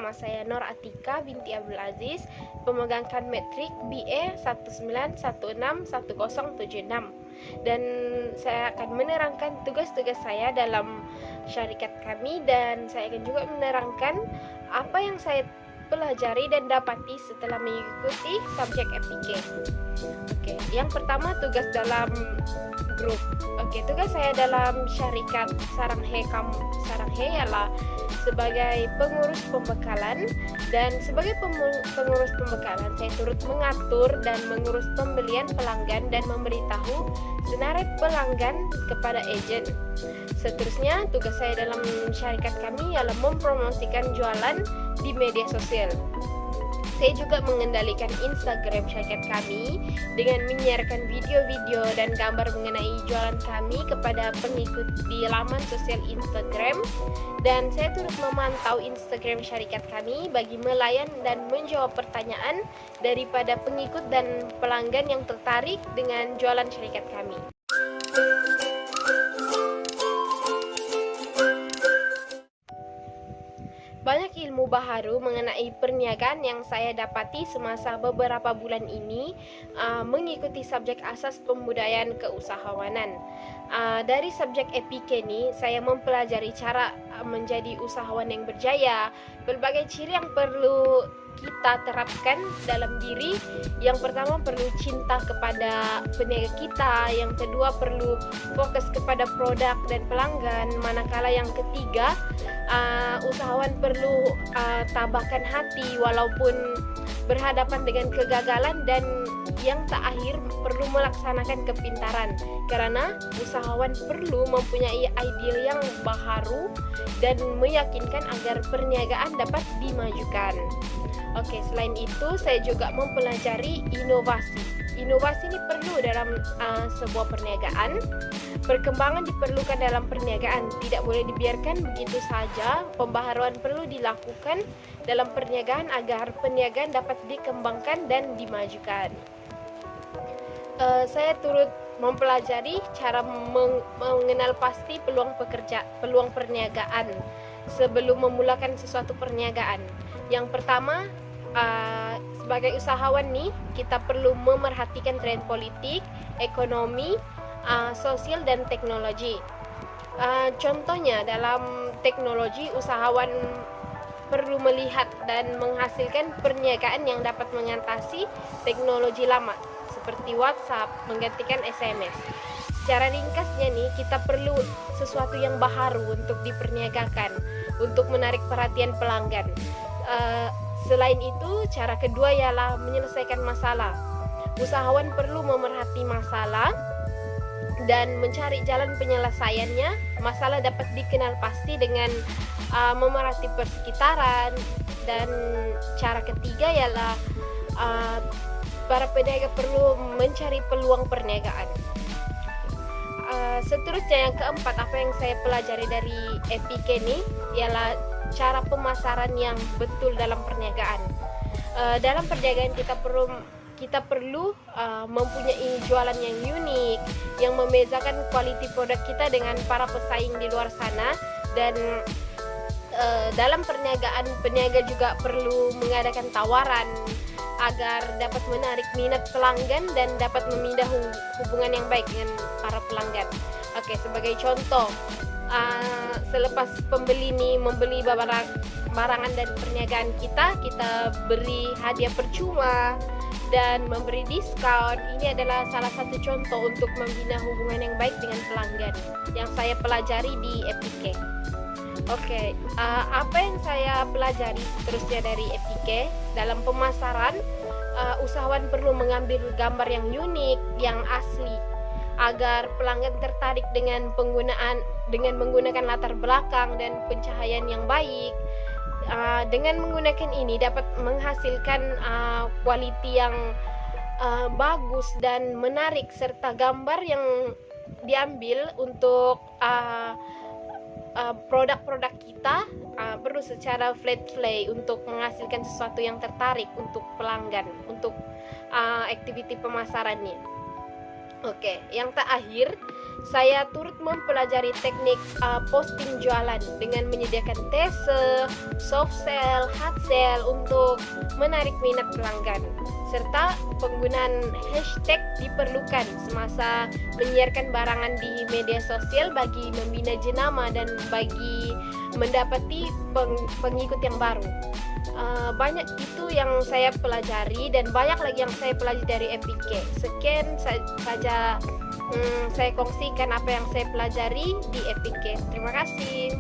nama saya Nur Atika binti Abdul Aziz, pemegang kan metrik BE 19161076, dan saya akan menerangkan tugas-tugas saya dalam syarikat kami, dan saya akan juga menerangkan apa yang saya pelajari dan dapati setelah mengikuti subjek FIK. Oke, yang pertama tugas dalam grup. Oke, tugas saya dalam syarikat Saranghe ialah sebagai pengurus pembekalan, dan sebagai pengurus pembekalan saya turut mengatur dan mengurus pembelian pelanggan dan memberitahu senarai pelanggan kepada agen. Seterusnya, tugas saya dalam syarikat kami ialah mempromosikan jualan di media sosial. Saya juga mengendalikan Instagram syarikat kami dengan menyiarkan video-video dan gambar mengenai jualan kami kepada pengikut di laman sosial Instagram, dan saya turut memantau Instagram syarikat kami bagi melayan dan menjawab pertanyaan daripada pengikut dan pelanggan yang tertarik dengan jualan syarikat kami. Banyak ilmu baharu mengenai perniagaan yang saya dapati semasa beberapa bulan ini mengikuti subjek asas pembudayaan keusahawanan. Dari subjek FIK ini, saya mempelajari cara menjadi usahawan yang berjaya, berbagai ciri yang perlu kita terapkan dalam diri. Yang pertama, perlu cinta kepada peniaga kita. Yang kedua, perlu fokus kepada produk dan pelanggan. Manakala yang ketiga, usahawan perlu tabahkan hati walaupun berhadapan dengan kegagalan. Dan yang terakhir, perlu melaksanakan kepintaran, karena usahawan perlu mempunyai ide yang baharu dan meyakinkan agar perniagaan dapat dimajukan. Oke, selain itu saya juga mempelajari inovasi. Inovasi ini perlu dalam sebuah perniagaan. Perkembangan diperlukan dalam perniagaan, tidak boleh dibiarkan begitu saja. Pembaharuan perlu dilakukan dalam perniagaan agar perniagaan dapat dikembangkan dan dimajukan. Saya turut mempelajari cara mengenal pasti peluang perniagaan sebelum memulakan sesuatu perniagaan. Yang pertama, sebagai usahawan nih, kita perlu memerhatikan tren politik, ekonomi, sosial, dan teknologi. Contohnya dalam teknologi, usahawan perlu melihat dan menghasilkan perniagaan yang dapat mengatasi teknologi lama seperti WhatsApp menggantikan SMS. Secara ringkasnya nih, kita perlu sesuatu yang baharu untuk diperniagakan, untuk menarik perhatian pelanggan. Selain itu, cara kedua ialah menyelesaikan masalah. Usahawan perlu memerhati masalah dan mencari jalan penyelesaiannya. Masalah dapat dikenal pasti dengan memerhati persekitaran. Dan cara ketiga ialah para peniaga perlu mencari peluang perniagaan. Seterusnya, yang keempat, apa yang saya pelajari dari FIK ini ialah cara pemasaran yang betul dalam perniagaan. Dalam perniagaan kita perlu mempunyai jualan yang unik, yang membedakan kualiti produk kita dengan para pesaing di luar sana. Dan dalam perniagaan, peniaga juga perlu mengadakan tawaran agar dapat menarik minat pelanggan dan dapat memindah hubungan yang baik dengan para pelanggan. Oke, sebagai contoh, selepas pembeli ini membeli barangan dan perniagaan kita beri hadiah percuma dan memberi diskon. Ini adalah salah satu contoh untuk membina hubungan yang baik dengan pelanggan yang saya pelajari di FIK. Oke, apa yang saya pelajari seterusnya dari FIK dalam pemasaran, usahawan perlu mengambil gambar yang unik, yang asli, agar pelanggan tertarik dengan menggunakan latar belakang dan pencahayaan yang baik. Dengan menggunakan ini dapat menghasilkan kualiti yang bagus dan menarik, serta gambar yang diambil untuk produk-produk kita perlu secara flat lay untuk menghasilkan sesuatu yang tertarik untuk pelanggan, untuk aktiviti pemasarannya. Oke, yang terakhir, saya turut mempelajari teknik posting jualan dengan menyediakan tese, soft sell, hard sell untuk menarik minat pelanggan, serta penggunaan hashtag diperlukan semasa menyiarkan barangan di media sosial bagi membina jenama dan bagi mendapati pengikut yang baru. Banyak itu yang saya pelajari dan banyak lagi yang saya pelajari dari EPK. Sekian saja saya kongsikan apa yang saya pelajari di EPK. Terima kasih.